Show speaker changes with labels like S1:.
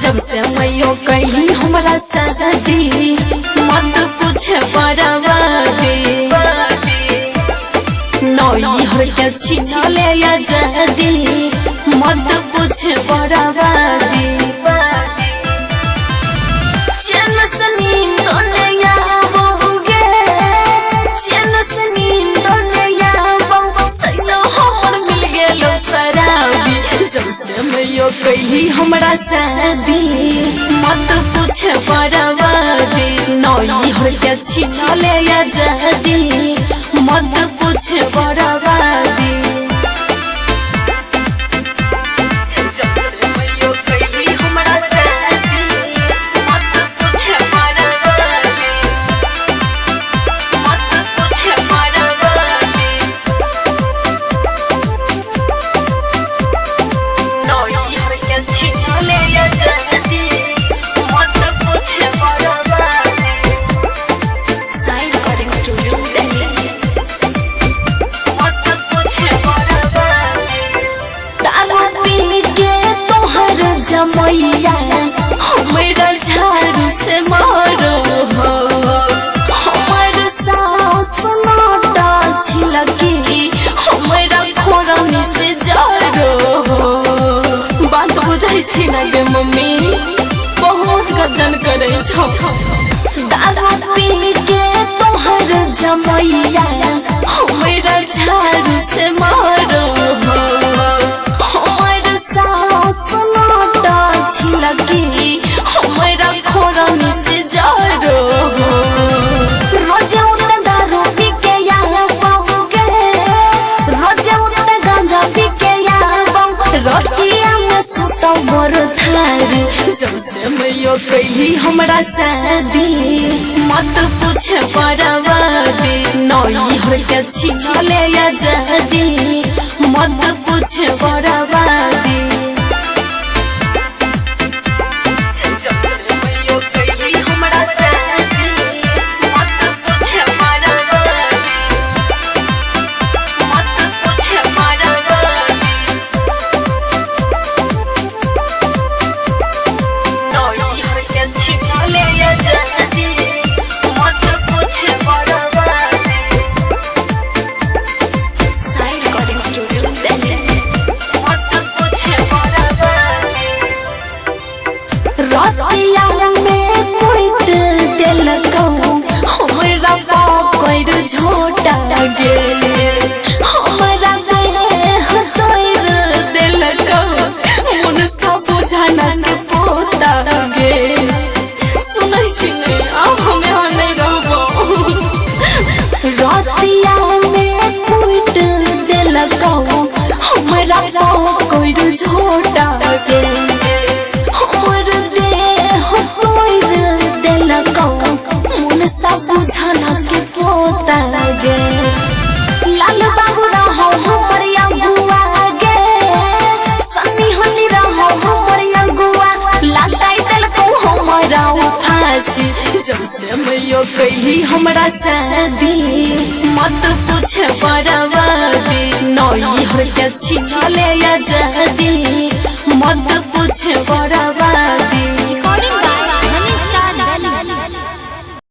S1: जब से मैयो कही हमरा शादी मत पूछ बर्बादी नई हर के छिछले या जदी मत पूछ बर्बादी चैन से नींद नहीं आवोगे चैन से नींद नहीं आवो सैनो हमर मिल गेलो शराबी जब से मैयो कही हमरा शादी मत पूछ बर्बादी नई हर के छिछले या जदी मत पूछ बर्बादी जमैया हमरा झाड़ू से मारो हो हमर सास नाटा छिलकी हमरा खोरनी से जारो हो बात बुझै छी ना गे मम्मी बहुत गजन करै छौ दादा पी के तोहर जमैया हमरा झाड़ू से मारो हो हमर सास छिलकी हमरा खोरनी से जारो हो रोजे उठे दारू पी के आवोगे रोजे उठे गांजा पी के आवोगे रोटियां में सुतो मोर थारी जब से मैयो कही हमरा शादी मत पूछ बर्बादी नई हर के छिछले या जदी मत पूछ बर्बादी रतिया में कुट देलकौ हमरा पकड़ झोटा गेल हमरा देह तोड़ देलकौ मन सब बुझाना के पोता गेल सुनै छी अब हमे नहीं रहबो रतिया में कुट देलकौ हमरा पकड़ झोटा गेल बुझाना के पोता गे लाल बाबू रहो हमर अगुआ गे सनी होली रहो हमर अगुआ लगाई देलको हमरा फांसी जब से मैयो कही हमरा शादी मत पूछ बर्बादी नई हर के छिछले या जदी मत पूछ बर्बादी।